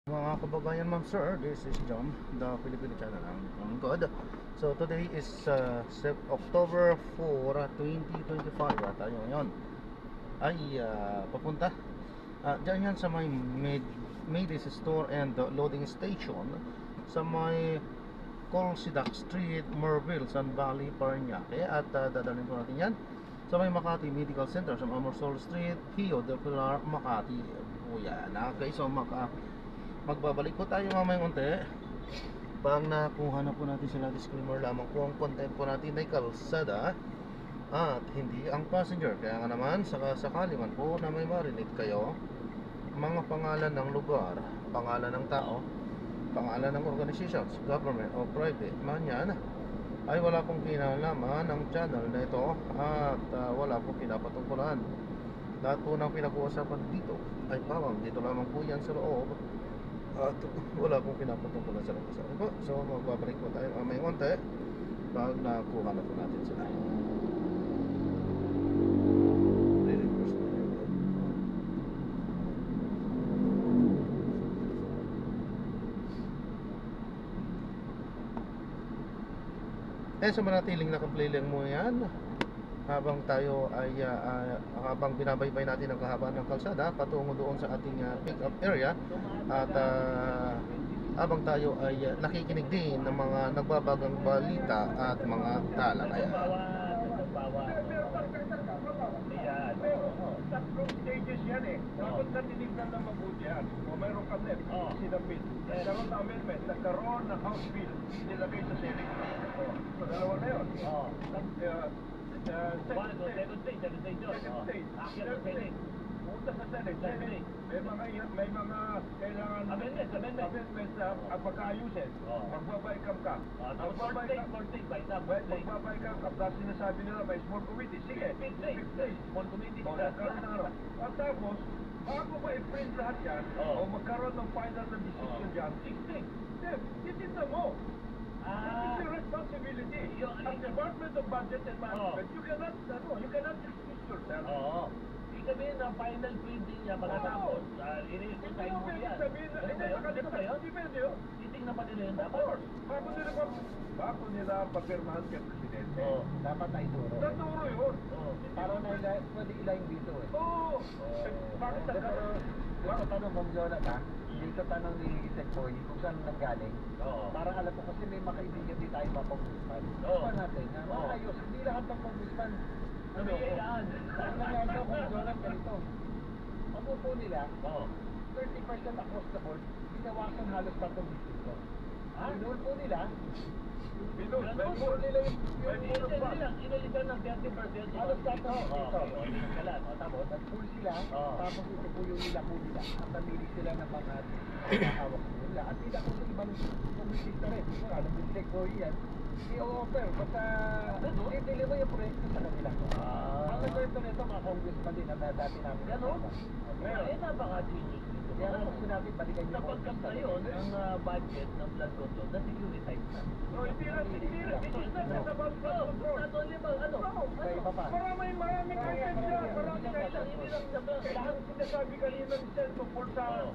Mga kababayan, ma'am sir, this is John, the Filipino channel ng God. So today is October 4, 2025 at tayo ngayon ay papunta dyan yan sa may Maydis Store and Loading Station sa may Colsidac Street, Merville, San Valley, Parañaque. At dadalhin po natin yan sa may Makati Medical Center sa Amorsol Street, Pio del Pilar, Makati po yan. Okay, so magbabalik po tayo mamayang unti pag nakuha na po natin sila. Disclaimer lamang po, ang content po natin ay kalsada at hindi ang passenger. Kaya nga naman, sakali man po na may marinig kayo mga pangalan ng lugar, pangalan ng tao, pangalan ng organizations, government o private man yan, ay wala pong kinalaman ng channel na ito at wala pong pinapatungkulan. Lahat po ng pinag-uusapan dito ay pawang dito lamang po yan sa loob at wala pong pinapatungkulan sa labas. So magbabalik po tayo may konti pag nakuha na po natin sila. So manatiling nakaplaylang mo yan habang tayo ay habang binabaybay natin ang kahabaan ng kalsada patungo doon sa ating pick-up area at habang tayo ay nakikinig din ng mga nagbabagang balita at mga talakayan. Tatlong stages yan eh. Dapat na tinignan na mabuti yan. O mayroon ka net, sinapit. Nagkaroon na amendment, nagkaroon na House Bill, nilagay sa Senate. So dalawa na yun. Second stage. Punta sa Senate. May mga kailangan amendments na pagkaayusin. Magbabaykam ka. Magbabaykam ka. Tapos sinasabi nila may small committee. Sige, small committee. At tapos, bago ba i-print lahat yan, o magkaroon ng final na decision dyan, titignan mo. It's your responsibility. As Department of Budget and Management, you cannot excuse yourself. Sabihin na final printing niya pagkatapos, iniisip tayo mo yan. Depende yun. Titingnan pa nila yun dapat. Of course. Bago nila pagpirmahan kay Presidente. Dapat na ituro. Naturo yun. Para na pwede ilayin dito eh. Oo. Bakit Dito tanong Ma'am Jonathan, dito tanong ni Secboy kung saan nanggaling. Para alam ko kasi may makaibigan din tayo mga congressman. Pa natin, maayos, hindi lahat ng congressman Nabiyayaan. Ang nangyari ko kung Jonathan ganito. Ang upo nila, 30% across the board, binawasan halos 3 distrito. Binul po nila, binul nila yung Inalitan ng 30%. halos 3 distrito. Tapos? Nag-pull sila, tapos ito po yung nila at namili sila ng mga hawak nila. At hindi ako sa ibang kumisita rin. Alam mo, Secboy yan. I-offer, basta itili mo yung proyekto sa kanila. Ang nag-offer nito, mga congressman din na dati namin. Gano'n? Napaka-genius dito. Kaya ako sinabi, balikan yung Napagkap na yun, ang budget ng flood control, na-securitize na. This is not about flood control. Not only ba, Maraming content dyan. Lahat sinasabi kanina ni Sen tungkol sa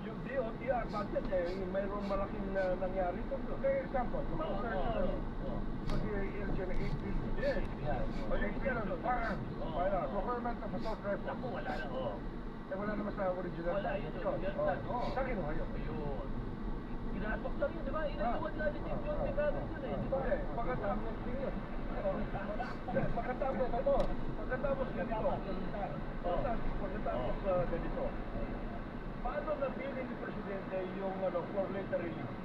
yung DOTR budget mayroong malaking nangyari ito. For example, procurement of assault rifle. Ako, wala na, Wala naman sa original. Wala, yun. Sa kinuha yun. Ayun. Ginatok lang yun, di ba? Inatuwad nga ni Tim John, di ba? Pagkatapos ganito, paano napili ni Presidente yung for later release?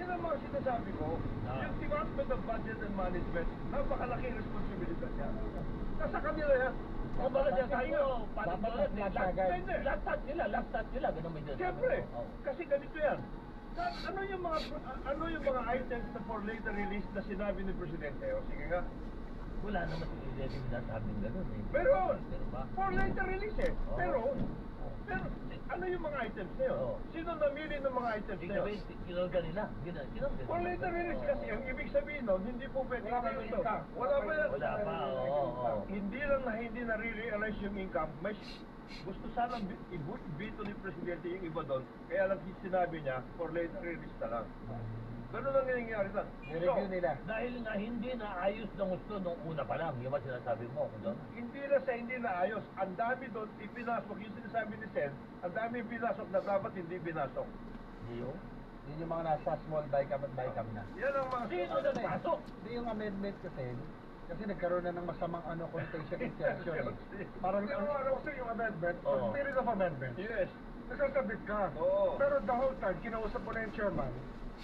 Yun ang mga sinasabi ko. Yung Department of Budget and Management, napakalaking responsibilidad niya. Nasa kanila yan. O baka dyan tayo, Dapat last touch nila, ganun ba dyan? Siyempre, kasi ganito yan. Ano yung mga items na for later release na sinabi ni Presidente? O sige nga. Wala naman si Presidente sinasabing ganun eh. Meron! Pero ba? For later release eh. Pero ano yung mga items na yun? Sino namili ng mga items na yun? Kinolga nila. For later release kasi, ang ibig sabihin nun, hindi po pwede ito. Wala pa yan. Wala pa, Hindi lang na hindi na-realize yung income, gusto sanang i-veto ni Presidente yung iba doon, kaya lang sinabi niya, for later release na lang. Ganun lang yung nangyayari lang. I-review nila. Dahil nga hindi naayos ng gusto nung una pa lang. Yung ba sinasabi mo? Doon? Hindi na sa hindi naayos. Ang dami doon ipinasok. Yung sinasabi ni Sen, ang dami pinasok na dapat hindi pinasok. Yung? Yun yung mga nasa small bicam at bicam na. Yan ang mga... Sino nagpasok? Hindi yung amendment kasi nagkaroon na ng masamang connotation insertion eh. Parang Pero ano kasi yung amendment, Oo. spirit of amendment. Yes. Nagkakabit ka. Oo. Pero the whole time, kinausap mo na yung chairman.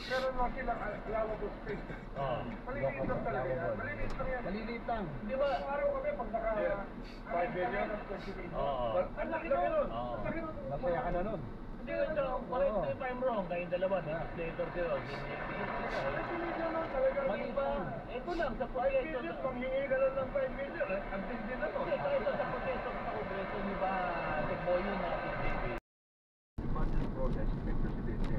Pero lang silang allowable space. Oo. Maliliit lang talaga yan. Maliliit lang yan. maliliit lang. Di ba, araw kami pag naka... 5 million? Oo. Ang laki nun! Oo. Ang laki nun! Masaya ka na nun. Hindi ko ito, correct me if I'm wrong, kayong dalawa, legislator kayo. Mali ba? Ito lang, sa 5 proyekto. million, manghingi ka lang ng 5 million. Ang tindi na to. Ito sa proyekto sa Kongreso, di ba, nagboyo na PDP? Budget process, may presidente.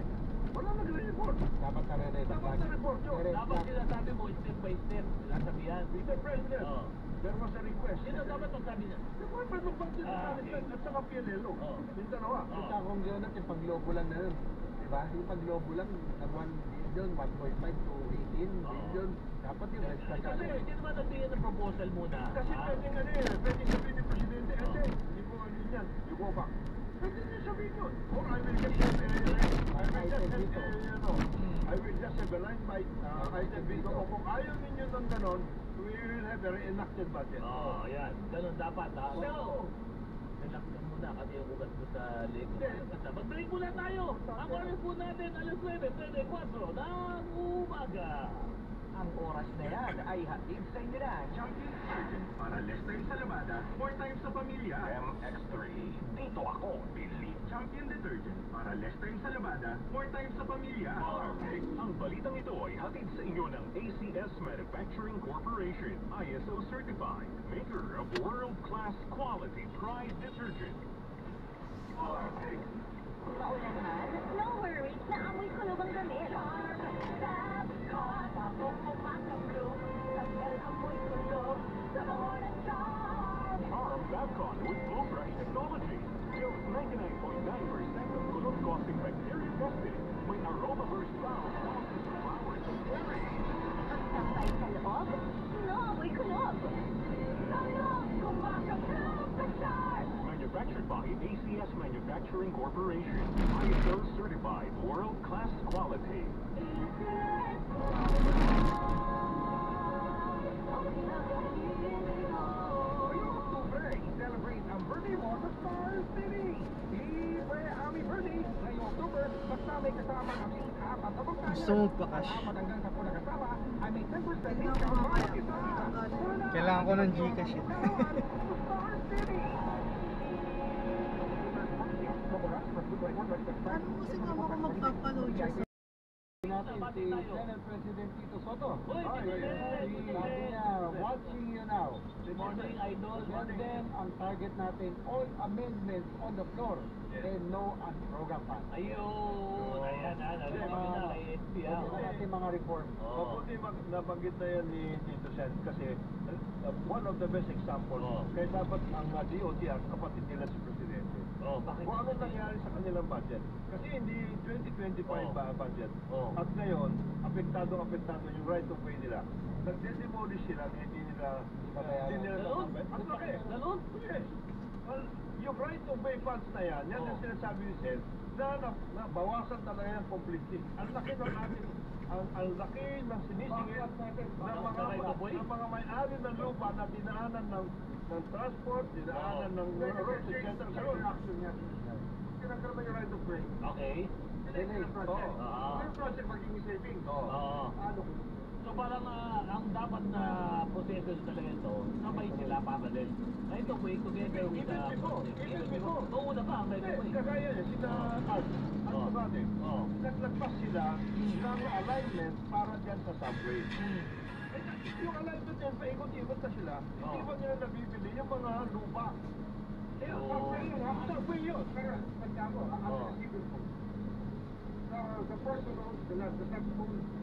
Wala nagre-report. Dapat na-report. Dapat na-report yun. Dapat sinasabi mo, step by step, sasabihan. Mr. President, Oo. there was a request. Sino dapat magsabi niya? Department of Budget and Management at saka PLLO. Oo. Mindanao. Kita kong yun at yung paglobo lang na yun. Diba? Yung paglobo lang, ng 1 billion, 1.5 to 18 billion. Dapat yung extra Kasi hindi naman nagbigay ng proposal muna. Kasi pwedeng pwedeng sabihin ni Presidente, hindi ko ano yan, you go back. Pwede niya sabihin yun. Or I will just have I will just have a line by item veto. O kung ayaw ninyo ng ganon, we will have a reenacted budget. Oo, yan. Ganun dapat, ha? Pero, relax ka muna kasi yung ugat ko sa leg. Mag-break muna tayo. Ang oras po natin, alas 9:34 ng umaga. Ang oras na yan ay hatid sa inyo na Champion Detergent para less time sa labada, more time sa pamilya. MX3. Dito ako, Billy. Champion Detergent para less time sa labada, more time sa pamilya. Perfect. Ang balitang ito ay hatid sa inyo ng ACS Manufacturing Corporation, ISO certified, maker of world-class quality Pride detergent. Perfect. Maulan man, no worries, naamoy ko lubang damit. Tapos kumakablo, tagal amoy tulog, sa mga Charm Babcon with Flow Brush Technology. Kills 99.9% of kulog-causing bacteria tested. May aroma-burst sound causes flowers of cherry. Pagsampay sa loob, no amoy kulog. Sa loob, kumakablo, sa charm. Manufactured by ACS Manufacturing Corporation. ISO certified world-class quality. Celebrate ang birthday mo sa Star City! Libre Ami Birthday ngayong October, basta may kasama kami apat na magkaya. Gusto mo pa cash? Apat hanggang 10 na kasama ay may 10% discount bawat isa. Kailangan ko ng Gcash. Star City! Ano mo siguro ako magpapaload siya sa Natin si Senate President Tito Soto. Uy, Sabi niya, watching you now. Good morning, idol. And then, ang target natin, all amendments on the floor and no on program fund. Ayun. Ayan, narinig ko na kay SP, ha? Ito natin mga reform. Oo. Mabuti nabanggit na yan ni Tito Sen kasi one of the best examples, Oo. kaya dapat ang DOTR kapatid nila si Presidente. Oh, bakit? Kung ano nangyari sa kanilang budget. Kasi hindi 2025 Oo. ba budget. Oo. At ngayon, apektado yung right of way nila. Nag-demolish sila, hindi nila Ganun? nasabit. Ang laki. Ganun? Yes. Well, yung right of way funds na yan, yan ang Oo. sinasabi ni Sen, na bawasan talaga yan completely. Ang laki ng ating ang laki ng sinisingil ng mga may-ari ng lupa na dinaanan ng transport, dinaanan ng roads, etc. Action niya. Kinagkaroon yung right of way. Okay. Oo. Ah. Yung project magiging saving. Oo. Ano? So parang ang dapat na proseso talaga ito, sabay sila parallel. Na ito way together with the... Even before. Oo, una pa, may Hindi, way. kagaya niya, sila Art Mabate. Oo. Naglagpas sila ng alignment para dyan sa subway. Yung alignment yan, paikot-ikot na sila, hindi ba nila nabibili yung mga lupa? Eh, ang subway yun, ha? Subway yun. Pero, tanda mo, ang civil code. The person owns the land, the subway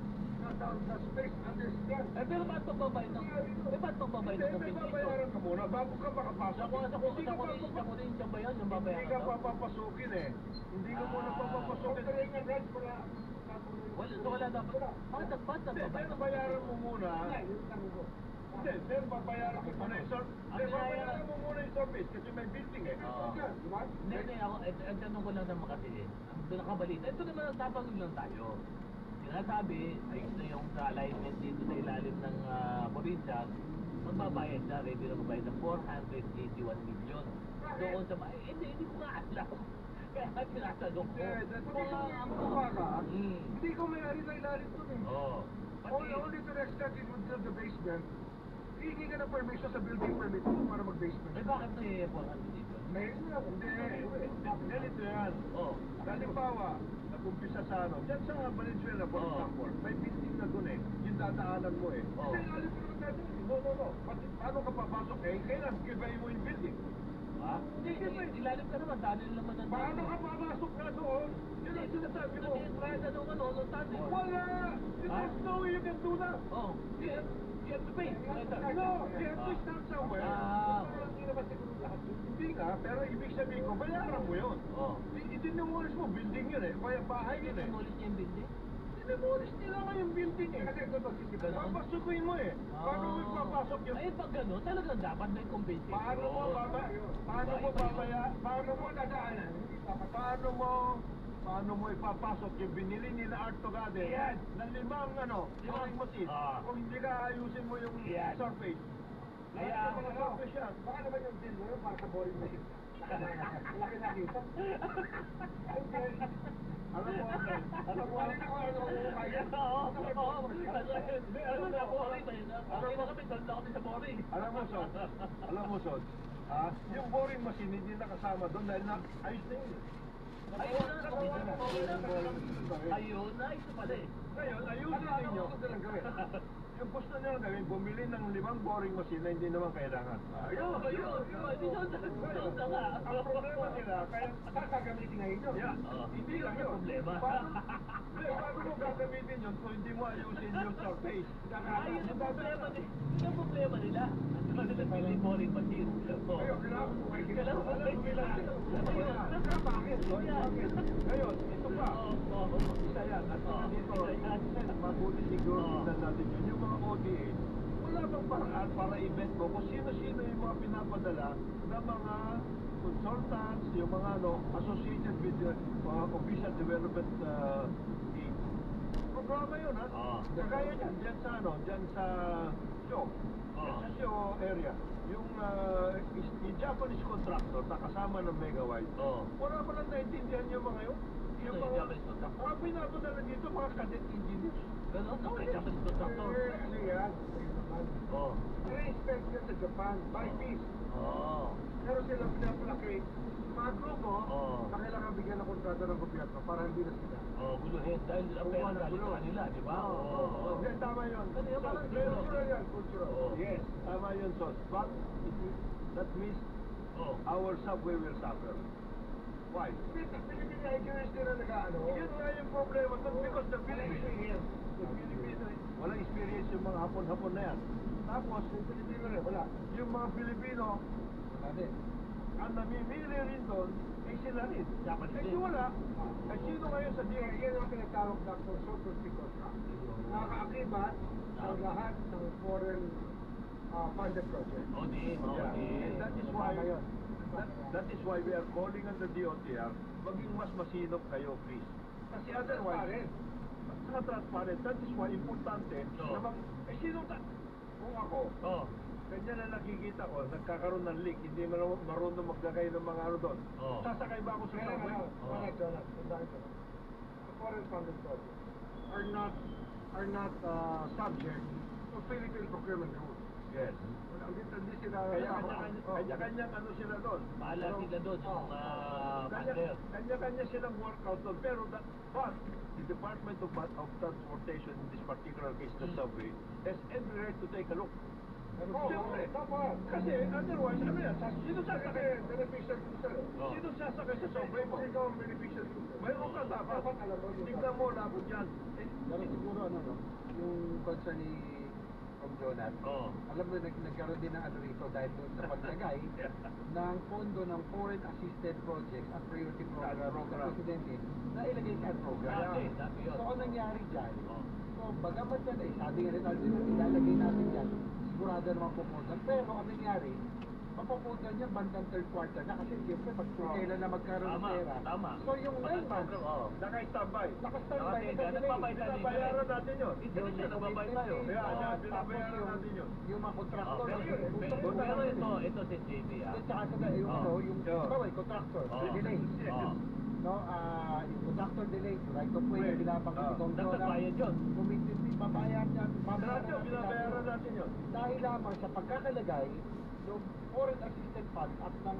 the space, understand? Eh, pero ba't magbabayad ng... Eh, ba't magbabayad Hindi, ng may compensation? babayaran ka muna bago ka makapasok. Hindi ka Sa ba yan? Yung Hindi babayaran ka daw? papapasukin eh. Hindi ka muna Ah. papapasukin. Wala, so wala dapat. Ba't Hindi, nagbabayad pero ng bayaran mo muna. Hindi, pero babayaran mo muna yung Hindi, babayaran mo muna yung service kasi may building eh. Oo. Diba? Hindi, ako, ang tanong ko lang naman kasi, ang pinakabalita, ito naman ang tapang lang tayo. Sinasabi, ayos na yung sa alignment dito sa ilalim ng probinsya, magbabayad siya, ready na magbayad ng 481 million. Doon sa hindi ko nga alam. Kaya nga tinatanong ko. Hindi ko may-ari na ilalim dun eh. Oo. Only to the extent it would build the basement, hihingi ka ng permission sa building permit mo para mag-basement. Eh bakit may 400 million? Hindi, ganito yan. Oo. Halimbawa, nag-umpisa sa dyan sa Valenzuela, for Oo. example, may building na dun eh, yung dadaanan mo eh. Oo. Kasi alam mo naman natin, no. Paano ka papasok eh? Kailan, giveaway mo yung building. Ha? Hindi, ilalim ka naman, tunnel naman ang Paano ka papasok na doon? Yun ang sinasabi mo. Nag-entrada nung tunnel. Wala! There's no way you can do that. Oh, you have to pay. No, you have to start somewhere. Hindi naman siguro lahat yun. Hindi nga, pero ibig sabihin ko, bayaran mo yun. Oh. Itinumolis mo, building yun eh. Kaya bahay yun eh. Demolis niya yung building? Itinumolis nila nga yung building eh. Kasi ito, papasukin mo eh. Paano mo ipapasok yun? Ay, pag gano'n, talagang dapat may compensation. Paano mo ipapasok yung binili nila Artogade na limang boring machine kung hindi ka ayusin mo yung surface. Kaya, surface yan. Baka naman yung bill mo yun para sa boring machine. Laki na dito. Alam mo, Ano kaya? Oo. Alam na ako, okay na kami, doon na kami sa boring. alam mo, Son, yung boring machine hindi nakasama doon dahil ayos na yun. Ayun na, ito pala eh. Ngayon, ayusin ninyo. Yung gusto nyo gawin, bumili ng 5 boring machine na hindi naman kailangan. Ayun. Doon na nga. Ang problema nila, kaya gagamitin ngayon yun. Yeah. Hindi lang yun. Problema. Paano mo gagamitin yun kung hindi mo ayusin yung surface? Ayun ang problema nila. Yun ang problema nila. Ang nila pili boring machine. Ngayon, ito pa. Isa yan. At dito, mabuti siguro tingnan natin yun. Yung mga ODA, wala bang paraan para i-vet mo kung sino-sino yung mga pinapadala na mga consultants, yung mga associated with the official development team. Programa yun, ha? Kagaya dyan, dyan sa show. Dyan sa show area. Yung Japanese contractor na kasama ng Megawide. Wala pa lang naintindihan yung mga yun. Yung mga Japanese contractor? Mga pinapadala dito, mga cadet engineers. Ganon, okay, Japanese contractor. I-respect yun sa Japan, by piece. Pero sila pinapalaki, mga grupo na kailangan bigyan ng kontrata ng gobyerno para hindi na sila. Guluhin. Dahil ang pera galing sa kanila, di ba? Hindi, tama yun. Cultural yan, cultural. Yes, tama yun, Sos. But that means our subway will suffer. Why? Philippine engineers din na nag-ano. Yun nga yung problema. Because the Philippines, walang experience yung mga hapon-hapon na yan. Tapos, yung Pilipino rin, wala. Yung mga Pilipino, ang namimili rin doon, ay sila rin. Kasi wala. Ay sino ngayon sa DIA? Yan ang tinatawag na consultancy contract. Nakakaakibat ang lahat ng foreign funded project. And that is why we are calling on the DOTR, maging mas masinop kayo, please. Kasi otherwise, saka transparent. That is why importante na sino kung ako, ganyan na nakikita ko, nagkakaroon ng leak, hindi marunong maglagay ng mga doon. Sasakay ba ako sa subway? Foreign funded projects are not subject to Philippine procurement rules. Yes. Hindi sila Kanya-kanyang ano sila doon. Bahala sila doon, yung partner. Kanya-kanya silang workout doon. Pero but the Department of Transportation, in this particular case, the subway, has every right to take a look. Siyempre. Kasi otherwise, ano yan? Sino sasakay? Beneficial user. Sino sasakay sa subway mo? Ikaw ang beneficial user. Mayroon ka dapat. Tignan mo, labot yan. Pero siguro yung concern ni from Jonat. Oo. Alam mo, nagkaroon din ng ano rito dahil doon sa paglagay ng pondo ng Foreign Assisted Projects at Priority Program ng Presidente na ilagay sa program. Dati yun. So, ang nangyari dyan, Oo. so, bagamat yan ay sabi nga rin natin, ilalagay natin yan, sigurado naman pupuntan. Pero ang nangyari, mapupuntan niya bandang third quarter na kasi siyempre pag kailan na magkaroon ng Tama, pera. tama. So, yung 9 months, Oo. Naka-standby. naka-standby, Naka-standby, naka-delay. Binabayaran natin yun. Hindi siya nagbabayad tayo. Kaya, Oo. yan, Tapos binabayaran natin yun. yung mga contractor, Pero ito si JB ah. at saka sa yung Oo. ano, yung contractor, Oo. delay. Oo. No, yung contractor delay, right of way, Wait. binabanggit Oo. kong Nagbabayad yun. Committee, babayad yan, Lahat yun, binabayaran natin yun. dahil lamang sa pagkakalagay ng foreign assistance fund at ng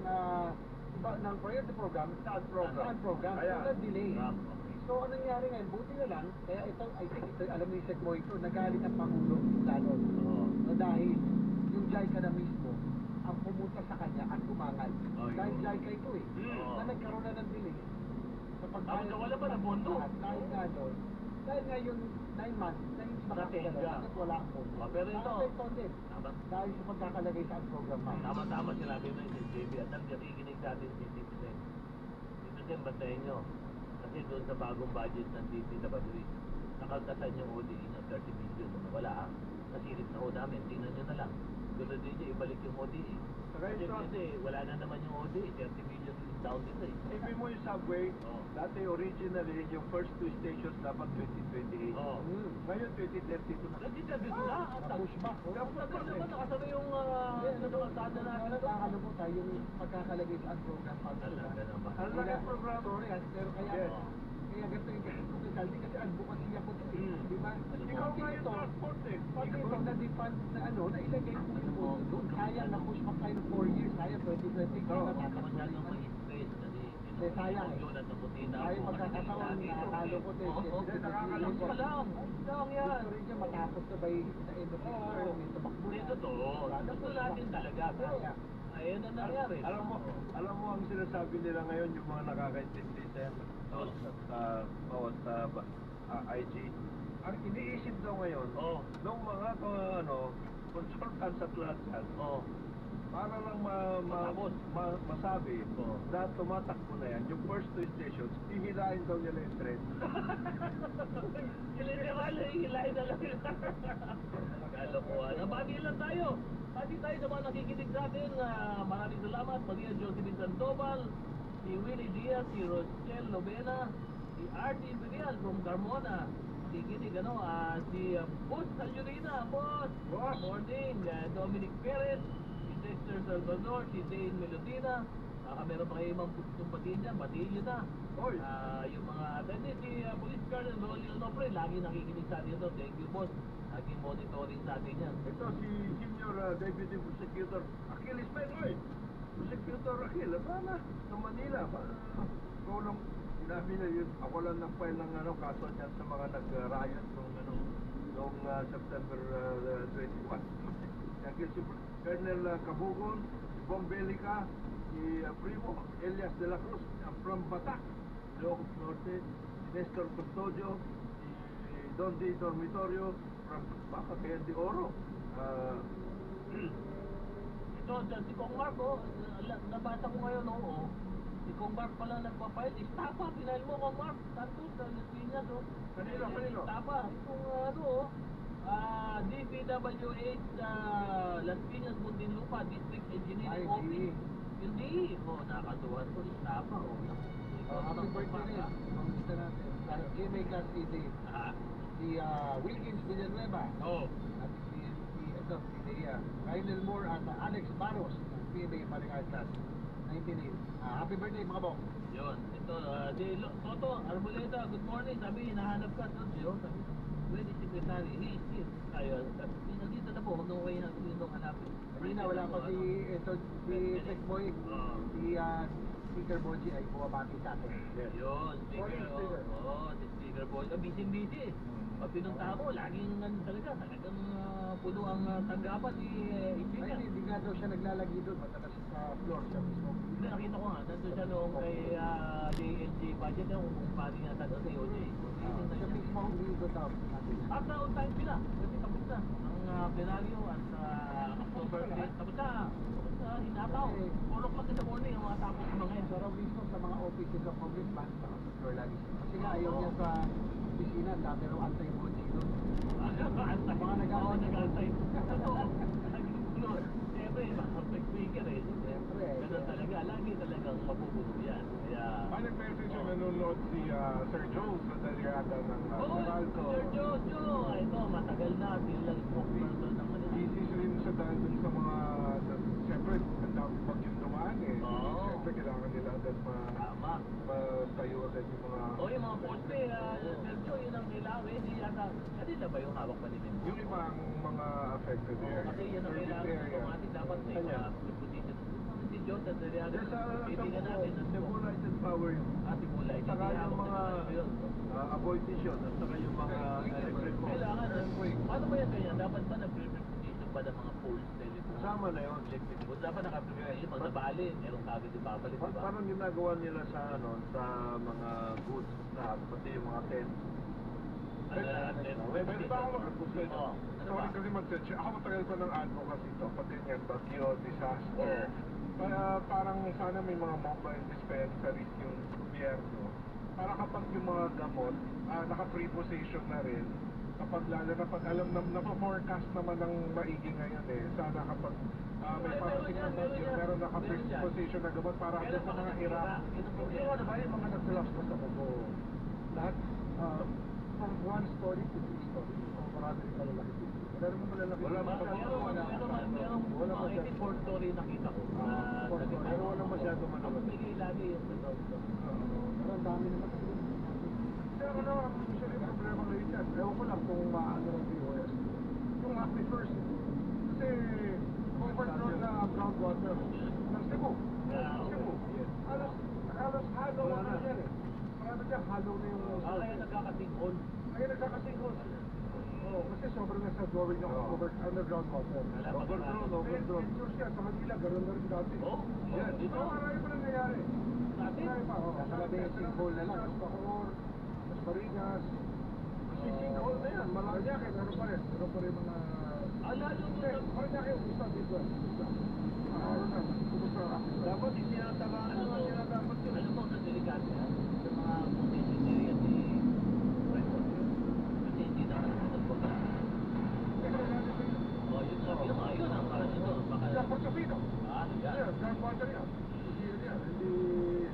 ng priority program Saan program? saan program Kaya. so delay. Okay. So anong nangyari ngayon, buti na lang, kaya ito, I think ito, alam mo yung segmo ito, nagalit ang Pangulo lalo. Oo. No, dahil yung JICA na mismo ang pumunta sa kanya at umangal. Ay, Dahil oo. JICA ito eh, Oo. na nagkaroon na ng delay sa Tapos nawala pa ng bondo. Dahil nga doon, dahil nga yung 9 months na hindi Natenga. makakagalaw at wala ang bondo. Oh, pero ito, Nakapektuhan din. Tama. Dahil sa pagkakalagay sa program fund. Tama-tama sinabi mo yung JB at ang nakikinig sa atin si Citizen. Citizen, bantayan nyo. Kasi doon sa bagong budget ng DPWH, nakaltasan yung ODE ng 30 billion. Wala ah. Nasilip na ho namin. Tingnan nyo na lang. Gusto din nyo ibalik yung ODE. Saka ito, Kasi wala na naman yung ODE. 30 billion is down din eh. Ibig mo yung subway, Oo. dati originally yung first 2 stations dapat 2028. Oo. Ngayon 2032 na. Nagtitabi ko na. Na-pushback. oh. Tapos naman nakasabay yung kalsada natin. Nakakalimutan yung pagkakalagay sa program fund. Talaga naman. Ang laki ng programa. Sorry, pero kaya, Yes. kaya ganito yung kapital din kasi advocacy ako to eh. Di ba? Ikaw nga yung transport eh. Pati ito na defund na ano, na ilagay ko yung bono doon. Sayang na push back tayo ng 4 years. Sayang 2020. Kaya Ako natatakbo masyadong naman. ma-stress kasi Hindi, sayang eh. yun at nabutina Tayo pagkakataon, nakakalo ko din. Nakakalang ka lang. Lang yan. Gusto rin niya matapos na by the end of this term. May tumakbo Hindi na. totoo. Gusto natin talaga. Pero ayun ang nangyari. Alam mo ang sinasabi nila ngayon yung mga nakakaintindi sa bawat IG. Ang iniisip daw ngayon, Oo. nung mga consultants at lahat yan, Oo. para lang Matapos. masabi Oo. na tumatakbo na yan, yung first 2 stations, hihilain daw nila yung trend. Literal, hilahin na lang yun. Kalokohan. Nabati lang tayo. Bati tayo sa mga nakikinig sa atin. Maraming salamat. Maria Josephine Sandoval, si Willie Diaz, si Rochelle Lovena, si Artie Imperial from Carmona. Nakikinig si Boss Salurina. Boss! Boss! Morning. Dominic Perez, si Dexter Salvador, si Dane Melodina. Meron pa kayo ibang putong batiin dyan. Batiin nyo na. Oy! Yung mga attendant, si Police Colonel Rolly Onofre, lagi nakikinig sa atin ito. Thank you, boss. Laging monitoring sa atin yan. Ito si Senior Deputy Prosecutor Achilles Penoy. Prosecutor Achille, sana sa Manila. Ikaw lang, sinabi na yun. Ako lang nag-file ng kaso dyan sa mga nag-riot noong September 21. Achilles, si Colonel Cabugon, si Bombelica, si Primo Elias de la Cruz from Batac, Ilocos Norte, si Nestor Custodio, si Don D. Dormitorio from Bacacayan de Oro. Ito, si Kong Mark, nabasa ko ngayon, si Kong Mark pala nagpa-file. Istapa, pinail mo, Kong Mark. Santos, Las Piñas, Kanino? Istapa. Itong DPWH, Las Piñas, Muntinlupa, District Engineering Office. Hindi. Nakatuhan ko. Istapa. Happy birthday rin. Pangista natin. GMA Class A Dave. Si Wilkins Villanueva. At si Reinel Moore at Alex Barros ng PMA Paring Class 19. Happy birthday mga bong. Yun. Ito, Toto Arboleda, good morning. Sabi, hinahanap ka. Sabi, pwede secretary. He is here. Ayun. Nandito na po. Huwag nung kayo natin yung hanapin. Kanina wala pa si Tech Boy. Si Speaker Boji ay bumabati sa atin. Yun. Speaker. Si Speaker Boy. Busy-busy. Pag pinunta mo, laging talagang puno ang tanggapan ni Speaker. Ay, hindi nga daw siya naglalagi doon. Matalas sa floor siya mismo. Hindi, nakita ko nga. Nandun siya noong kay DNG budget na kung paano yata doon sa OJ. Siya mismo ang lead out natin. At on time sila, kasi tapos na. Ang Benario at October 10, tapos na hinataw. 4 o'clock in the morning ang mga tapos mga yan. Pero mismo sa mga offices of congressman, naka-secure lagi siya. Kasi nga ayaw niya sa opisina, dami raw antay-mochi doon. Mga nag-antay. Totoo. Siyempre, perfect speaker eh. Siyempre. Ganun talaga, lagi talagang mapupuno yan. Kaya... nag-message yung nanonood si Sir Joe sa Daliada ng Meralco. Sir Jojo! Ito, matagal na. Bilang spokesperson ng Manila. Busy rin siya dahil dun sa mga, siyempre, ang dami pag yung dumaan eh. Oo. Siyempre, kailangan nila agad Tama. matayo agad yung mga... Yung mga poste, Sir Jo, yun ang kailangan. Hindi yata, kanila ba yung hawak pa ni Mendoza? Yung ibang mga affected area. Kasi yan ang service kailangan. area. Automatic dapat may Kanya. position. Si John, sa Daliaga, There's sa kaibigan natin. Demolited power yun. Mulay. Saka yung mga avoidation at saka yung mga electric poles. Kailangan, paano ba yan ganyan? Dapat ba nag-preposition pa ng mga poles, telephone? Kasama na yun. Electric poles. Dapat naka-preposition. Pag nabali, meron kagad ibabalik, diba? Parang ginagawa nila sa mga goods lahat, pati yung mga tents. Pwede ba ako mag-question? Oo. Sorry kasi mag-search. Ako matagal ko ng advocacy to, pati yan, bagyo, disaster. Parang sana may mga mobile dispensaries yung gobyerno. Para kapag yung mga gamot, naka-preposition na rin, kapag lalo na pag alam na napa-forecast naman ng maigi ngayon eh, sana kapag may parating na bagyo, meron naka-preposition na gamot para hanggang sa mga hirap. Yung ano ba yung mga nag-collapse pa sa Coco? Lahat, from 1 story to 3 story. O marami rin malalaki dito. Pero mo malalaki Wala dito. Merong mga 84 story nakita ko. Pero wala masyado malalaki. Bigay lagi yung result. Pero ang dami naman. Pero ano, usually yung problema ngayon yan. Ewan ko lang kung maano ng viewers. Yung aquifers. Kasi overflow na groundwater ng Cebu. Cebu. Halos halo na yan eh. Marami dyan, halo na yung... Kaya nagkakasinghol. Kaya nagkakasinghol. Oo, kasi sobrang nasa drawing ng underground water. Overflow. Pictures yan, sa Manila, gano'n na rin dati. Oo. Yan. Dito. Marami pa nangyayari. Dati. Marami pa. Sabi yung sinkhole na lang. Bacoor, Marinas. Kasi sinkhole na yan. Malacanang, meron pa rin. Meron pa rin mga... Lalo Malacanang yung gusto dito. Dapat itinatalaan naman nila dapat yun. alam mo, ang delikado yan. Sa mga position area ni Preston. Kasi hindi naman ito nagbaga. Yun ang para nito. Baka Yan, Portofino. yan. Yan, groundwater yan. Hindi yan. Hindi...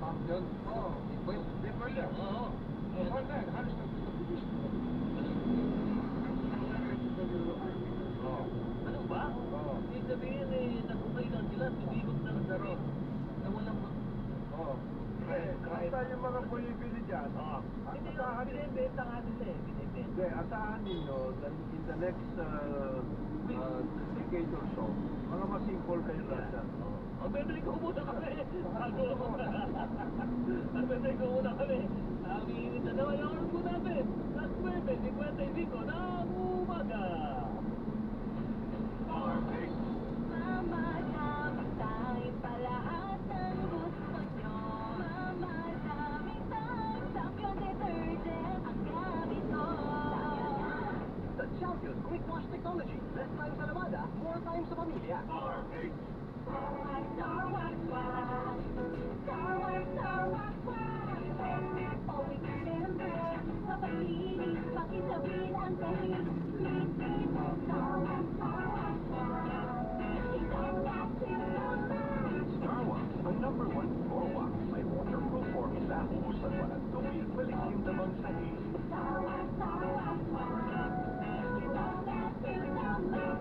Pump yun. Oo. Deep well yan. Oo. All na yan. Halos na subdivision. Oo. Ano ba? Oo. Ibig sabihin nag-ukay lang sila, sumigot na ng daro. Na walang... Oo. Basta yung mga bumibili dyan, Hindi asahan yung binibenta nga nila eh. Binibenta. Hindi, asahan ninyo that in the next decade or so, mga masimple kayo lahat dyan. Bibili ko muna kami. Bibili ko muna kami. Ang init na naman yung oras po natin. Last 9:55 na umaga. Mamadaming time palahat ng gusto nyo. Mamadaming time, Champion Detergent ang gamit ko. The Champion Quick Wash Technology. Less time sa lamada, more time sa pamilya. Star Wars, Star Wars, Star Wars, Star Wars. Always remember, sa pag-ibig, pakisabihin ang dahil. Isip mo, Star Wars, Star Wars, ikaw natin naman. Star Wax, ang #1 floor wax. May waterproof formula. Ubusan mo at tuwid, balikin namang sanis. Star Wars, Star Wars, ikaw natin naman.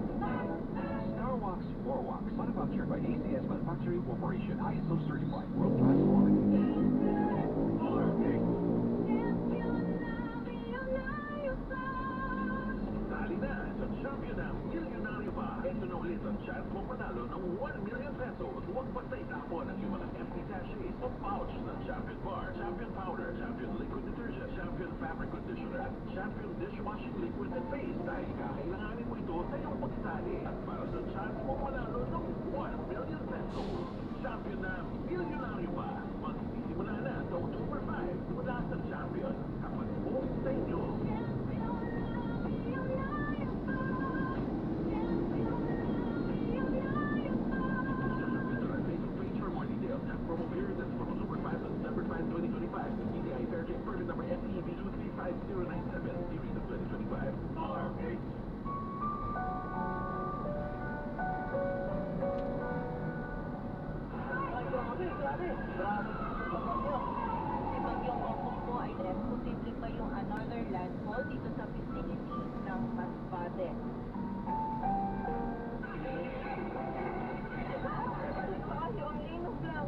Star Wax floor wax. Manufactured by ACS Manufacturing Corporation. ISO certified. World-class quality. Dali na sa Champion ng Milyonaryo Ba. Ito na ulit ang chance mo panalo ng 1 million pesos. Huwag basta itapon ang iyong mga empty sachets o pouch ng Champion Bar, Champion Powder, Champion Liquid Detergent, Champion Fabric Conditioner, at Champion Dishwashing Liquid and Paste dahil kakailanganin mo ito sa iyong pagsali. At para sa chance mo panalo ng 1 million pesos. Champion ng Milyonaryo Ba. Magsisimula na sa October 5. number FEB 23597, series of 2025. RH. Grabe. Si Bagyong Orkut po ay posible pa yung another landfall dito sa vicinity ng Masbate. Yung linog lang.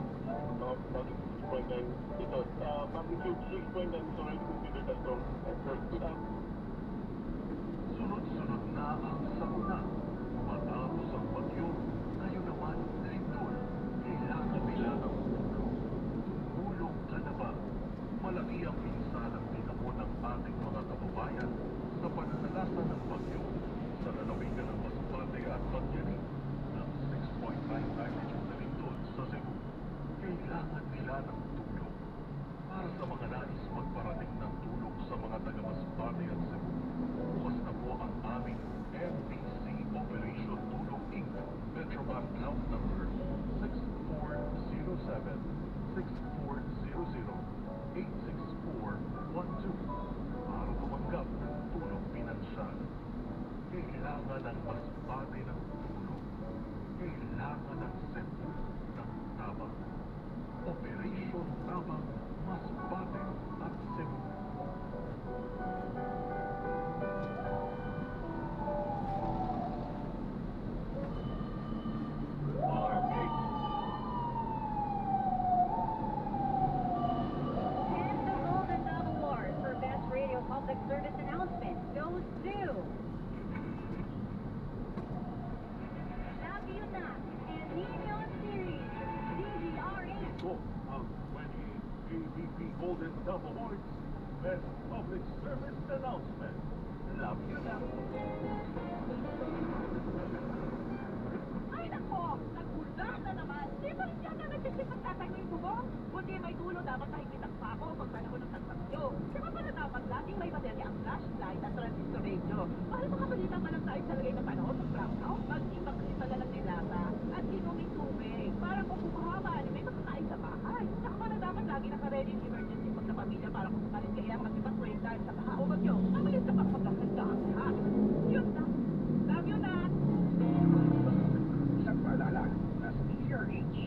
Magnitude 6.9 is already considered as strong. Sunod-sunod na ang sakuna. Matapos ang bagyo, ngayon naman lindol. Kailangan nila ng tulong. Tumulong ka na ba? Malaki ang pinsalang tinamo ng ating mga kababayan sa pananalasan ng bagyo sa lalawigan ng Masbate at Bagyanin ng 6.9 magnitude na lindol sa Cebu. Kailangan nila ng tulong. Para sa mga nais magparating ng tulong sa mga taga-Masbate at Cebu, bukas na po ang aming MPC Operation Tulong Inc. Metrobank account number 6400-6400-86412 para tumanggap ng tulong pinansyal. Kailangan ng Masbate ng tulong. Kailangan ng Cebu ng tabang. Operation Tabang Masbate at Cebu. And the Golden Dove Award for Best Radio Public Service Announcement goes to Labiuna and Nino Series, DGRH. Ito ang 28 ABP Golden Dove Awards Best Public Service Announcement. Love you na. Ay nako, nagkulang na naman. Di ba rin yan na nagsisipag tatay ko mo? Kundi may tulo dapat mahigit ang sako pag panahon ng tagbagyo. Kaya pala dapat laging may baterya ang flashlight at transistor radio. Para makabalita pa lang tayo sa lagay ng panahon ng brownout, mag-ibang kristal na ng dilata at inuming tubig. Para kung bumahaman, may makakain sa bahay. Saka pala dapat lagi naka-ready yung emergency pag sa pamilya para kung sakaling kaya mag-evacuate tayo sa baha o bagyo. Mabilis na pagpagkakanda ang lahat. Yun na. Love you na. Isang paalala, nasa DRH.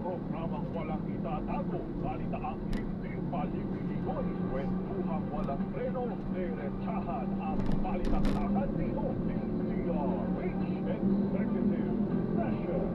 Programang walang itatago, balita ang hindi paliligoy. Kwentuhang walang preno, derechahan at balitaktakan dito. DCRH Executive Session.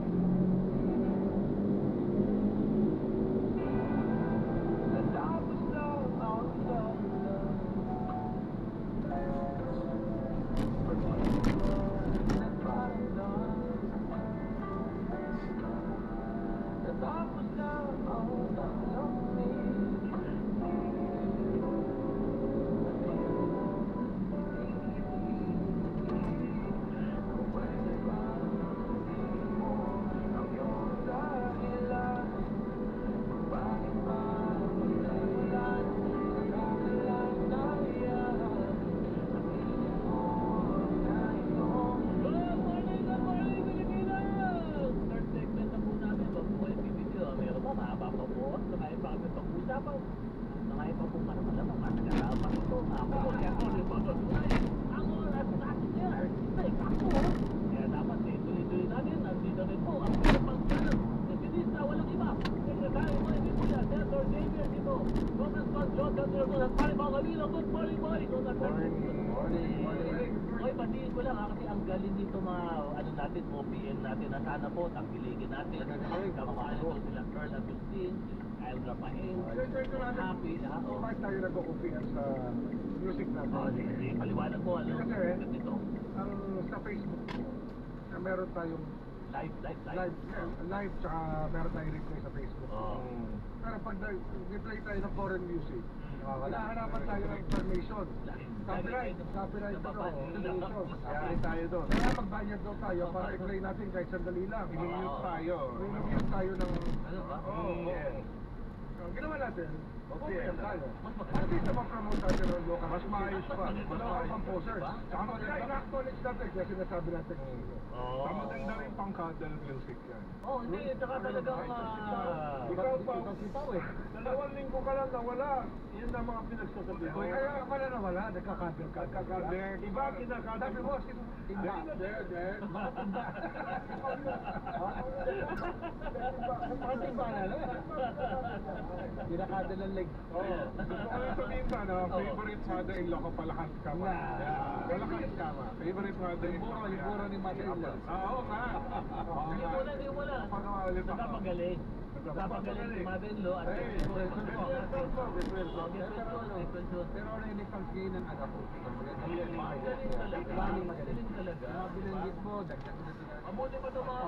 Third segment na po namin. Bago po yung video, meron pa mahaba pa po. Sakayin pa kami pag-usapan. Sakayin pa po malamang matagarapan ito. Ako po, kaya ako rin pag-usapan. Ang oras sa atin, ay ako. Kaya dapat tuloy-tuloy natin. Nandito rin po ang pinapangkalan. Definista, walang iba. Secretary mo, hindi po yan. Senator Xavier dito. Congressman John Cantor at pari mga kabilang. Good morning, boy. Good morning. Oy, batiin ko lang kasi ang galing dito mga ano natin, OPM natin na sana po tangkiligin natin. Kamakaano po sila Carl Agustin, Kyle Rafael, Happy, Bakit tayo nagkukumpihan sa music natin? sige, paliwanag mo ano. Kasi, Dito. ang sa Facebook, na meron tayong live tsaka meron tayong replay sa Facebook. Pero pag replay tayo ng foreign music, hinahanapin tayo ng information. Copyright information. Yari tayo doon. Kaya magbayad daw tayo para i-play natin kahit sandali lang. I-mute tayo. I-mute tayo ng... Ano ba? Yes. Ang ginawa natin, okay Okay, tayo. mas At least na ma-promote natin ang local. Mas maayos pa. Local composers. Saka ina-acknowledge natin kaya sinasabi natin. Oo. Maganda rin pang cuddle music yan. Oh, hindi, tsaka talagang Ikaw pa, si Pao eh. 2 linggo ka lang nawala. Yan ang mga pinagsasabi mo. Kaya pala nawala, nagkakader ka. Nagkakader. Iba kinakader Sabi mo, timba. Mga timba. Mga timba na lang. Kinakader ng leg. Oo. Gusto ko lang sabihin sana, favorite mother-in-law ko palakas ka ma. Palakas ka ma. Favorite mother-in-law. Yung puro ni mother-in-law. Oo nga. Hindi wala. Pagkakalit ako. Nagpapagaling. Nagpapagaling si mother-in-law at Ay, Pero renaissance ngayon ng anak ko. Magaling talaga. Magaling talaga. Mga binanggit mo, dagdag na sila. Mabuti pa ito mga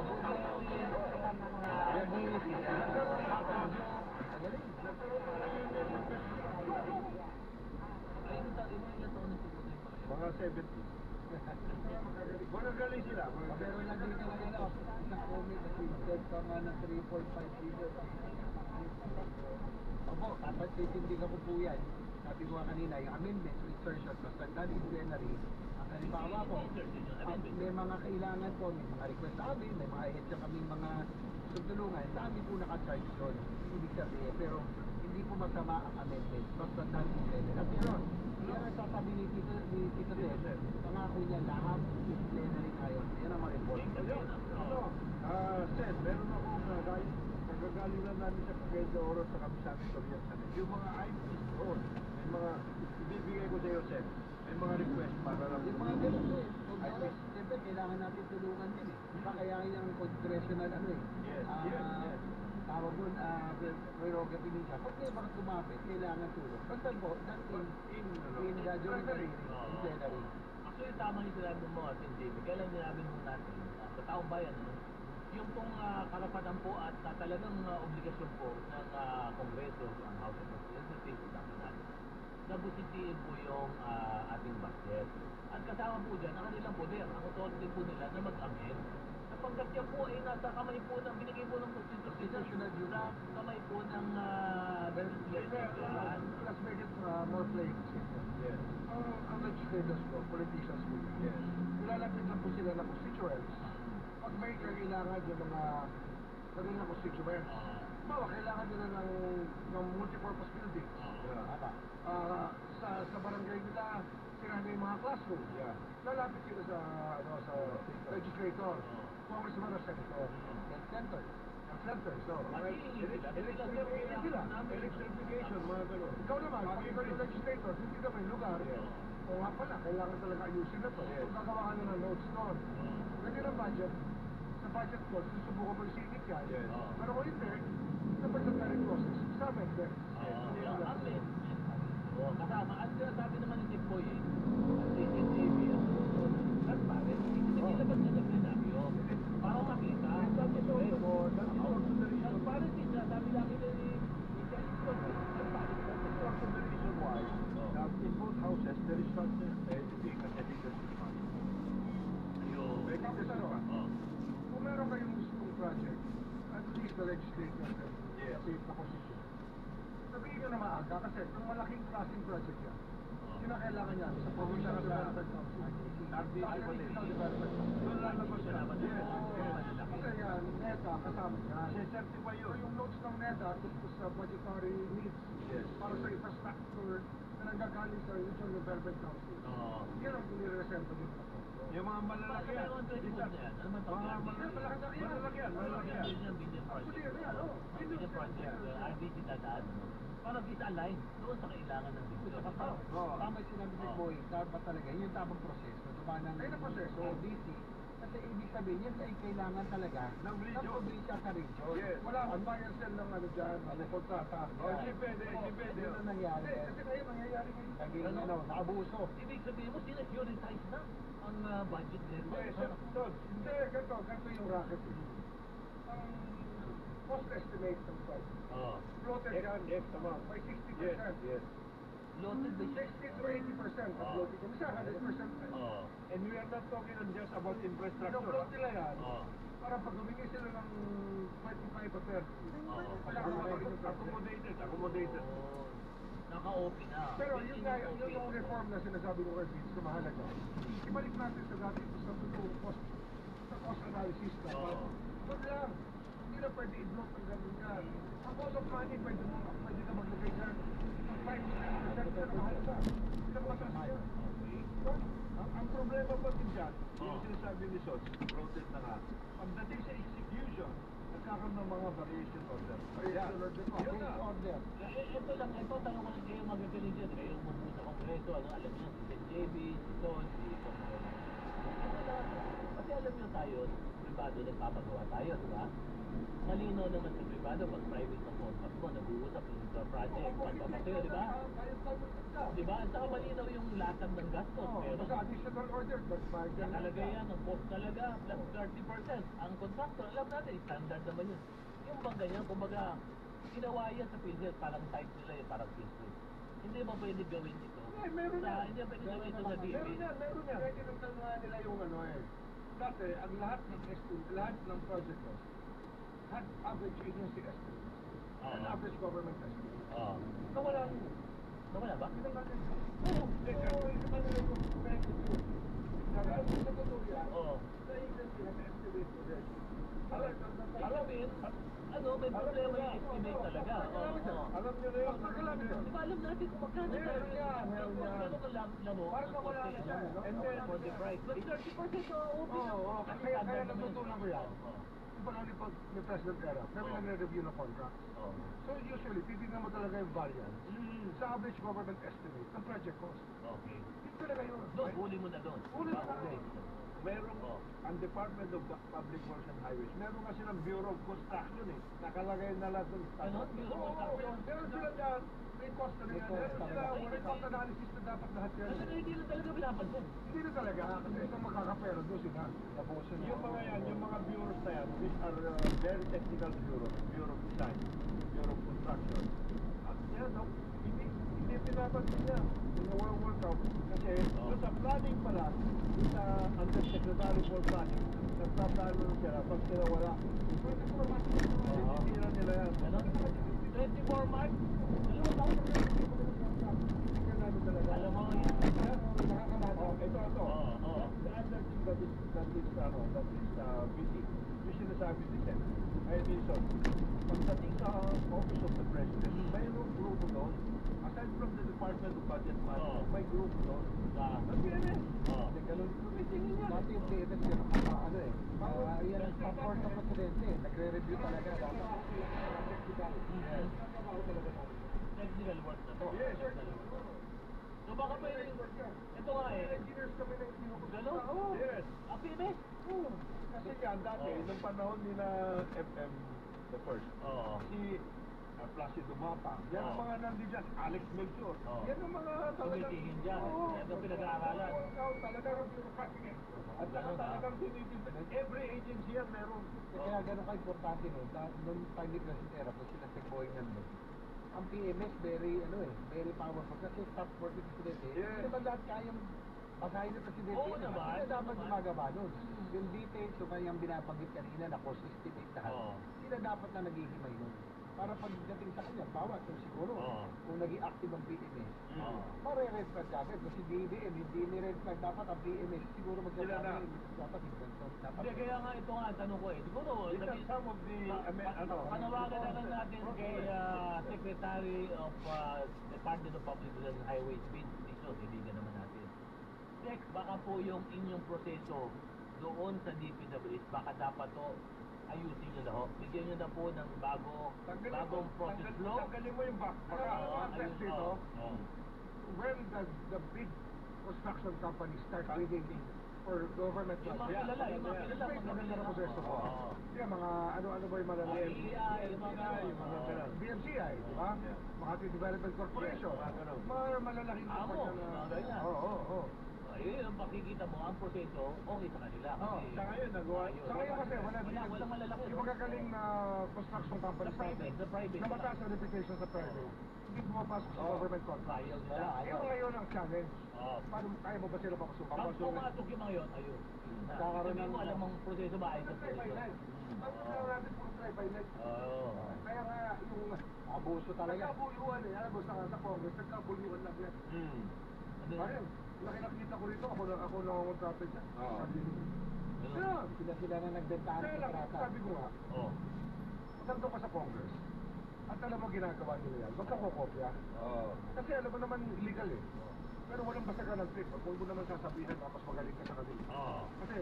Mga 70. Magagaling sila. Pero lagi ka lang ano, isang comment na sinigad ka nga ng 3.5 billion. Opo, dapat titindigan ko po yan. Sabi ko nga kanina, yung amendments, insertion, plus tandaan in plenary, ang halimbawa po, at may mga kailangan po, may mga request sa amin, may mga heads kami mga sugtulungan, sa amin po naka-charge doon. Ibig sabihin, pero hindi po masama ang amendments, plus tandaan in plenary. At yun, yan ang sasabi ni Tito Ted, pangako niya lahat in plenary ngayon. Yan ang ma-report. Sen, meron akong nagagaling lang namin sa Cagayan de Oro sa Kamisan Victoria Sanet. Yung mga IPs doon, may mga, ibibigay ko sa iyo, Sen, may mga request para lang. Yung mga ganun eh. Siyempre, kailangan natin tulungan din eh. Diba kaya yung congressional ano eh. Yes, yes. Tawag doon, prerogative niya. Pag may mga kumapit, kailangan tulong. Basta po, that in during the hearing, in plenary. Actually, tama yung sinabi mo, Atin Jamie. Kailan nilabin mo natin sa taong bayan, yung pong karapatan po at talagang obligasyon po ng Kongreso, ang House of Representatives, dapat natin. Nabusitiin po yung ating budget. At kasama po dyan, ang kanilang poder, ang authority po nila na mag-amend. Sapagkat yan po ay nasa kamay po ng, binigay po ng Constitutional Bureau, kamay po ng legislature. Let's make it more plain. Yes. Ang legislators po, politicians po. Yes. Nilalapit lang po sila ng constituents. Pag may kailangan yung mga kanilang constituents, bawa kailangan nila ng multipurpose building. Sa barangay nila, sila na yung mga classroom. Yeah. Lalapit sila sa legislator, congressman or senator, health center. So, electrification sila. Electrification, mga gano'n. Ikaw naman, pag ikaw yung legislator, hindi ka may lugar. O nga pala, kailangan talaga ayusin na to. Yes. Kung gagawa ka na ng notes doon. Pwede ng budget, sa budget ko, susubukan mo yung singit yan. Yes. Pero kung hindi, sa budgetary process, sa amendment. Kasama, at sabi naman ni Nick Boy, at CCTV, transparent, inilabas niya ng plenaryo. Para makita, transparent siya, sabi lang ni transparent. That's the reason why in both houses there is such editing and editing fund. Tapos ano, kung meron kayong gustong project, at least the legislature can save the position. Sabihin nyo na maaga kasi kung malaking klaseng project yan, kinakailangan yan sa Provincial Development Council. RDC Sa pa din. Regional Development Council. Doon lalabas siya. Kasi yan, NETA, kasama yan. Certify yun. So yung notes ng NETA tungkol sa budgetary needs Yes. para sa infrastructure na nanggagaling sa Regional Development Council. Yan ang pinire-resemble yung ako. Yung mga malalaki yan. Ano man Malalaki yan. Billion project, RDC dadaan. Para disalign doon sa kailangan ng dito. Tama yung sinabi ni Boy, dapat talaga, yun yung tamang proseso. Diba ng proseso, DC. Kasi ibig sabihin, yan ay kailangan talaga Ng region. probinsya sa region. Yes. Wala akong buyer sell ng ano dyan, kontrata. Hindi pwede. Yun ang nangyari. Kasi ngayon, nangyayari ngayon. Naging naabuso. Ibig sabihin mo, sinecuritize na ang budget nito. Hindi, ganito yung racket. Ang cost estimate ng price. Floated yan by 60%. Yes. Loaded by 60 to 80% ang floated. Kung isa, 100%. And we are not talking just about infrastructure. Pinofloat nila yan. Para pag humingi sila ng 25 o 30. Accommodated. Naka-open na. Pero yun nga, yun yung reform na sinasabi ko kay Vince na mahalaga. Ibalik natin sa dati sa totoong cost analysis dapat. Huwag lang. Hindi na pwede i-block ang ganun yan. Ang cost of money, pwede ka maglagay dyan. Ang 5% na mahal ka. Hindi na mataas yan. Ang problema pa din dyan, yung sinasabi ni Sots, protest na nga, pagdating sa execution, nagkakaroon ng mga variation order. Variation order. Yun na. Order. Ito lang, ito, tanong ko lang kayo magagaling dyan. Kayo umupo sa Kongreso, ano, alam nyo, si Sen JB, si Son, si kasi alam nyo tayo, privado, nagpapagawa tayo, di ba? Malino naman sa privado, pag private ng contract mo, nag-uusap sa project, pagpapatayo, di ba? Di ba? At saka malinaw yung latag ng gastos, pero Basta additional order, that's fine. nakalagay yan, ang cost talaga, plus 30%. Ang contractor, alam natin, standard naman yun. Yung bang ganyan, kumbaga, ginawa yan sa PhilHealth, parang type nila yun, parang PhilHealth. Hindi ba pwede gawin ito? Meron Sa, yan. hindi ba pwede gawin ito sa DB? Meron yan. Pwede nang tanungan nila yung ano eh. Dati, ang lahat ng estimate, lahat ng project cost, had average agency estimate. And average government estimate. Oo. Nawala yun. Nawala ba? Hindi naman yun. Oo. Hindi naman nila yung competitive. Nagalas sa tutuloyan, Oo. sa agency nag-estimate ko din. Alam mo yun, ano, may problema yung estimate talaga. Oo. Alam nyo na yun. Pagkalamin yun. Di ba alam natin kung magkano Meron yan, meron yan. Magkano ka lang mo? Parang nawala na siya. And then, for the price. But 30% so okay. Oo, kaya natutunan ko yan. Oo. Yung pag may President era, kami nagre-review ng contract. Oo. So usually, titignan mo talaga yung variance sa average government estimate ng project cost. Okay. Yun talaga yun. Doon, huli mo na doon. Huli mo na. Okay. Merong, ang Department of Public Works and Highways, meron kasi ng Bureau of Construction eh. Nakalagay na lahat ng Ano? Bureau of Construction? Meron sila dyan. May cost na rin yan. Meron sila. May cost analysis na dapat lahat yan. Kasi hindi lang talaga pinapansin. Hindi na talaga. Kasi ito makakapero doon sila. Yung mga yan, yung mga bureaus na yan, which are very technical bureaus, Bureau of Design, Bureau of Construction. At yan, no, hindi pinapansin niya. Work out. Kasi doon sa planning pala, doon sa Undersecretary for Planning, nagpaplano na sila, pag sila wala, 24 months, tinitira nila yan. Ano? 24 March? Dalawang taon na rin. Tingnan namin talaga. Alam mo yan. Ito. Oo. The other thing that is busy, yung sinasabi ni Sen, ay minsan, pagdating sa Office of the President, mayroong grupo doon, aside from the Department of Budget Management, may grupo doon, ang PNS. Hindi ganun, tumitingin yan. Dati yung PNS yun, ano eh. Yan ang support ng presidente. Nagre-review talaga. Technical work na to. Yes, sir. So baka pwede, ito nga eh. Engineers kami na yung Gano'n? Oo. Yes. Ang PMS? Oo. Kasi yan, dati, nung panahon nila FM the first, Oo. si Placido Mapa, yan ang mga nandiyan, Alex Melchor, Oo. yan ang mga talagang... Tumitingin dyan. Oo. Yan ang pinag-aaralan. Oo, talagang bureaucratic eh. At saka Ganun, talagang tinitindig. Every agency yan meron. Kaya gano'n ka-importante no, noong time ni Presidente, kung sila Tiboy nandun, ang PMS very powerful kasi staff for the Presidente. Yes. Hindi naman lahat kayang basahin ng Presidente. Oo naman. Sila dapat naman. gumagawa nun. Yung details, so kayang binabanggit kanina na cost estimate lahat, Oo. sila dapat na naghihimay nun. Para pagdating sa kanya, bawat kung siguro, Oo. kung naging active ang PMS, Oo. mare-red flag agad. Kasi DBM, hindi ni-red flag dapat ang PMS. Siguro Sila na. dapat invento. Dapat Hindi, kaya nga ito nga, tanong ko eh. Siguro, These are some of the, panawagan na lang natin kay Secretary of Department of Public Works and Highways, Vince Dizon, kaibigan naman natin. Check, baka po yung inyong proseso doon sa DPWH, baka dapat to ayusin nyo na ho. Bigyan nyo na po ng bagong process flow. Tanggalin mo yung back. Oo, Ang ayun, dito, oo. when the big construction companies start bidding for government Yung mga projects, kilala, yung mga kilala, may maganda maganda na proseso ko. Oo. Yung mga ano ba yung malalaki? EI, yung mga yung mga ganun. BMCI, di ba? Makati Development Corporation. Mga malalaking Amo, kumpanya mga ganyan. Oo. Ayun, ang makikita mo, ang proseso, okay sa kanila. Oo, sa ngayon nagawa. Ayun. Sa ngayon kasi Walang malalaki. Yung magagaling na construction companies Sa private. na mataas ang reputation sa private, hindi pumapasok sa government contract. Ayaw nila. Yung ngayon ang challenge. Oo. Paano kaya mo ba sila papasukin? Pag pumasok yung mga yun, ayun. Magkakaroon Sabihin mo, ng- alam mong proseso ba ayos ang Try by proseso? light. Ang ginawa natin puro try by light. Oo. Kaya nga yung abuso talaga. nagkabuyuan eh. Alam mo sa Congress, nagkabuyuan lang yan. Ano yun? Ayun, nakita ko rito, ako lang ang contractor dyan. Oo. Sabi ko, Ganun. yeah. Sila na nagbentahan Kaya ng lang, kontrata. sabi ko nga, Oo. nandun ka sa Congress, at alam mo ginagawa nila yan, huwag ka kokopya. Kasi alam mo naman illegal eh. Pero walang basta ka ng trip. Huwag mo naman sasabihin na mas magaling ka sa kanila. Kasi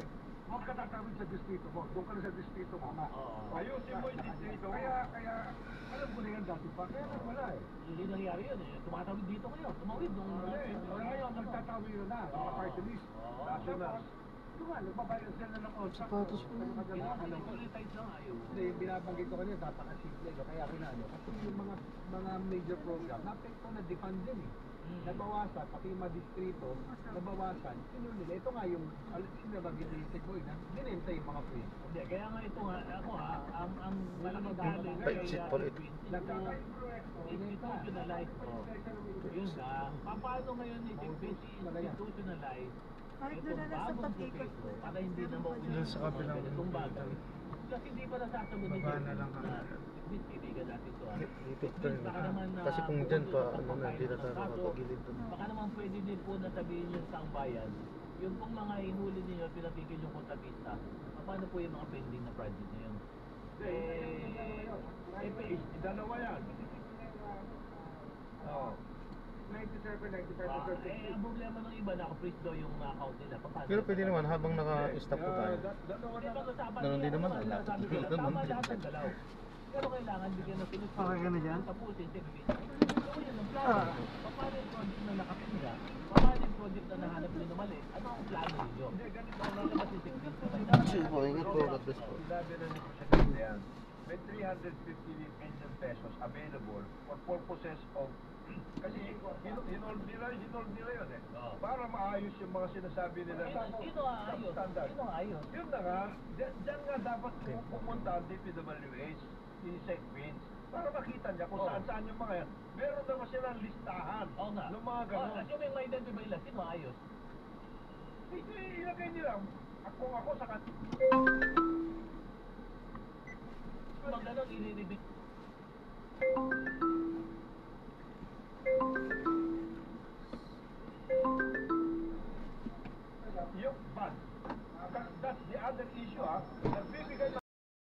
huwag ka tatawid sa distrito mo. Doon ka na sa distrito mo. Ayusin mo yung distrito. Kaya, alam ko na yan dati pa. Kaya wala eh. Hindi nangyari yun eh. Tumatawid dito ngayon. Tumawid nung... Ngayon, nagtatawid yun na. Mga party list. Tapos, nagbabayad sila ng contract. Sapatos po. Monetize lang ayaw. Hindi, binabanggit ko kanina, napaka-simple. No? Kaya kinano. Kasi yung mga major program, na-apekto na defund din eh. Nabawasan, pati yung mga distrito, nabawasan. Yun nila. Ito nga yung, sinabagin ni Tekoy na, binenta yung mga free. Hindi, kaya nga ito nga, ako ha, ang malaking galing Pexit pala ito. Institutionalize. Yun na, paano ngayon institutionalize Kahit itong na sa bagong pag-ikot proseso para hindi na maulit Doon sa kabilang itong bagay. Kasi hindi pa nasasagot ni Baba na lang kami. Kaibigan natin ito ha. Dito kasi kung dyan pa, ano na, hindi na tayo makapagilid doon. Baka naman pwede din po na sabihin yung taong bayan, yung pong mga ihuli ninyo, pinapigil yung kontabista, paano po yung mga pending na project na yun? Dalawa yan. Oo. 97, 95, ang problema ng iba, naka-freeze daw yung account nila. Paano? Pero pwede naman habang naka-stop po tayo. Ganun din naman. Sabi ko, tama lahat ng galaw. Pero kailangan bigyan ng pinag Okay ka na dyan? Tapusin, segregate. Gawin ng plano. Paano yung project na nakapinga? Paano yung project na nahanap nyo na mali? Ano ang plano ninyo? Hindi, ganito ang lalabas yung segregate. Sige po, ingat po. God bless po. Sinabi na nito sa kanila yan, may 350 million pesos available for purposes of kasi hinold nila yun eh. Para maayos yung mga sinasabi nila na Ito ayos. standard. Ito ayos. Yun na nga, dyan nga dapat pumunta ang DPWH, yung segments, para makita niya kung saan yung mga yan. Meron naman silang listahan Oo nga. ng mga ganun. Assuming may identify nila, sino ayos? Ilagay nila, kung ako sa Mga ganun, ililibit